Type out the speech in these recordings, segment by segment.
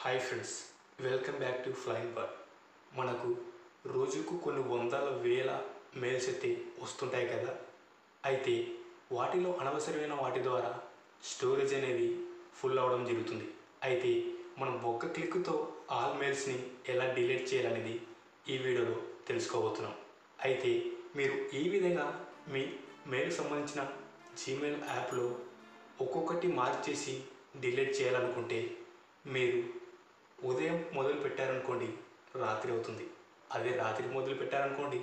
Hi friends, welcome back to flying bird. మనకు రోజుకు కొన్ని వందల వేల మెయిల్స్ అయితే వస్తుంటాయి కదా. అయితే వాటిలో అనవసరమైన వాటి ద్వారా స్టోరేజ్ అనేది ఫుల్ అవ్వడం జరుగుతుంది. అయితే మనం ఒక్క క్లిక్తో ఆల్ మెయిల్స్ని ఎలా డిలీట్ చేయాలనేది ఈ వీడియోలో తెలుసుకోబోతున్నాం. అయితే మీరు ఈ విధంగా మీ మెయిల్ సంబంధించిన జీమెయిల్ యాప్లో ఒక్కొక్కటి మార్చేసి డిలీట్ చేయాలనుకుంటే మీరు ఉదయం మొదలు పెట్టారనుకోండి రాత్రి అవుతుంది. అదే రాత్రి మొదలు పెట్టారనుకోండి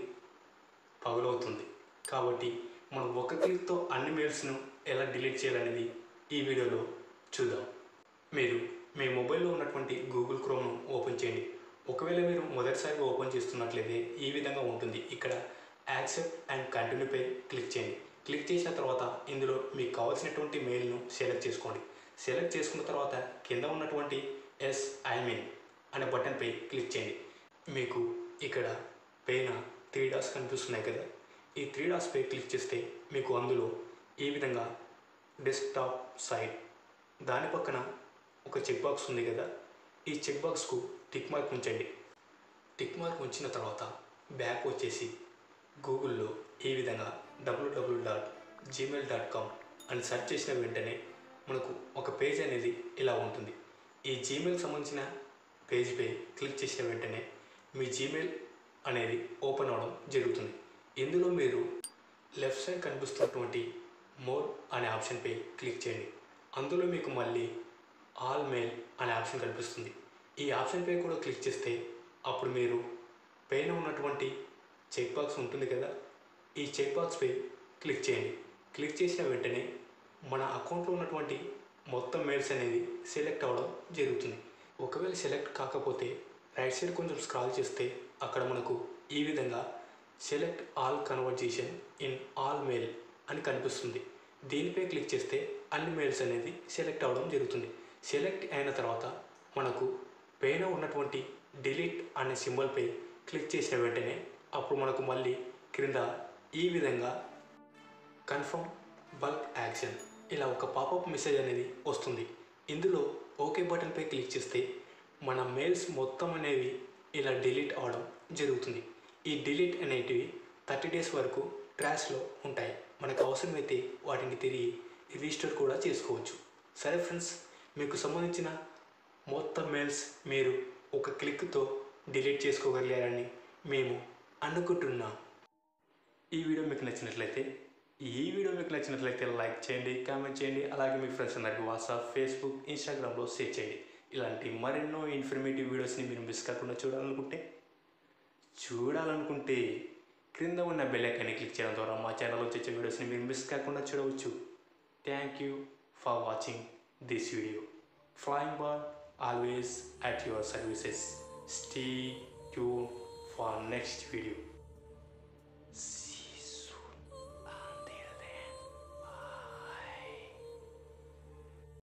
పగలవుతుంది. కాబట్టి మనం ఒక క్లిక్తో అన్ని మెయిల్స్ను ఎలా డిలీట్ చేయాలనేది ఈ వీడియోలో చూద్దాం. మీరు మీ మొబైల్లో ఉన్నటువంటి గూగుల్ క్రోమ్ను ఓపెన్ చేయండి. ఒకవేళ మీరు మొదటిసారిగా ఓపెన్ చేస్తున్నట్లయితే ఈ విధంగా ఉంటుంది. ఇక్కడ యాక్సెప్ట్ అండ్ కంటిన్యూపై క్లిక్ చేయండి. క్లిక్ చేసిన తర్వాత ఇందులో మీకు కావాల్సినటువంటి మెయిల్ను సెలెక్ట్ చేసుకోండి. సెలెక్ట్ చేసుకున్న తర్వాత కింద ఉన్నటువంటి ఎస్ ఐ మీన్ అనే బటన్పై క్లిక్ చేయండి. మీకు ఇక్కడ పైన 3 డాట్స్ కనిపిస్తున్నాయి కదా. ఈ 3 డాట్స్పై క్లిక్ చేస్తే మీకు అందులో ఈ విధంగా డెస్క్టాప్ సైట్ దాని పక్కన ఒక చెక్ బాక్స్ ఉంది కదా. ఈ చెక్ బాక్స్కు టిక్ మార్క్ ఉంచండి. టిక్ మార్క్ ఉంచిన తర్వాత బ్యాక్ వచ్చేసి గూగుల్లో ఈ విధంగా www.gmail.com అని సెర్చ్ చేసిన వెంటనే మనకు ఒక పేజ్ అనేది ఇలా ఉంటుంది. ఈ జీమెయిల్ సంబంధించిన పేజ్పై క్లిక్ చేసిన వెంటనే మీ జీమెయిల్ అనేది ఓపెన్ అవ్వడం జరుగుతుంది. ఇందులో మీరు లెఫ్ట్ సైడ్ కనిపిస్తున్నటువంటి మోర్ అనే ఆప్షన్పై క్లిక్ చేయండి. అందులో మీకు మళ్ళీ ఆల్ మెయిల్ అనే ఆప్షన్ కనిపిస్తుంది. ఈ ఆప్షన్పై కూడా క్లిక్ చేస్తే అప్పుడు మీరు పైన ఉన్నటువంటి చెక్ బాక్స్ ఉంటుంది కదా. ఈ చెక్ బాక్స్పై క్లిక్ చేయండి. క్లిక్ చేసిన వెంటనే మన అకౌంట్లో ఉన్నటువంటి మొత్తం మెయిల్స్ అనేది సెలెక్ట్ అవ్వడం జరుగుతుంది. ఒకవేళ సెలెక్ట్ కాకపోతే రైట్ సైడ్ కొంచెం స్క్రాల్ చేస్తే అక్కడ మనకు ఈ విధంగా select all conversation in all mail అని కనిపిస్తుంది. దీనిపై క్లిక్ చేస్తే అన్ని మెయిల్స్ అనేది సెలెక్ట్ అవ్వడం జరుగుతుంది. సెలెక్ట్ అయిన తర్వాత మనకు పైన ఉన్నటువంటి డిలీట్ అనే సింబల్పై క్లిక్ చేసిన వెంటనే అప్పుడు మనకు మళ్ళీ క్రింద ఈ విధంగా కన్ఫర్మ్ బల్క్ యాక్షన్ ఇలా ఒక పాపప్ మెసేజ్ అనేది వస్తుంది. ఇందులో ఓకే బటన్పై క్లిక్ చేస్తే మన మెయిల్స్ మొత్తం అనేవి ఇలా డిలీట్ అవ్వడం జరుగుతుంది. ఈ డిలీట్ అనేటివి 30 days వరకు ట్రాష్లో ఉంటాయి. మనకు అవసరమైతే వాటిని తిరిగి రీస్టోర్ కూడా చేసుకోవచ్చు. సరే ఫ్రెండ్స్, మీకు సంబంధించిన మొత్తం మెయిల్స్ మీరు ఒక క్లిక్తో డిలీట్ చేసుకోగలిగారని మేము అనుకుంటున్నాం. ఈ వీడియో మీకు నచ్చినట్లయితే లైక్ చేయండి, కామెంట్ చేయండి. అలాగే మీ ఫ్రెండ్స్ అందరికీ వాట్సాప్, ఫేస్బుక్, ఇన్స్టాగ్రామ్లో షేర్ చేయండి. ఇలాంటి మరెన్నో ఇన్ఫర్మేటివ్ వీడియోస్ని మీరు మిస్ కాకుండా చూడాలనుకుంటే క్రింద ఉన్న బెల్ ఐకాన్ని క్లిక్ చేయడం ద్వారా మా ఛానల్లో వచ్చే వీడియోస్ని మీరు మిస్ కాకుండా చూడవచ్చు. Thank you for watching this video. Flying bird always at your services. Stay tuned for next video.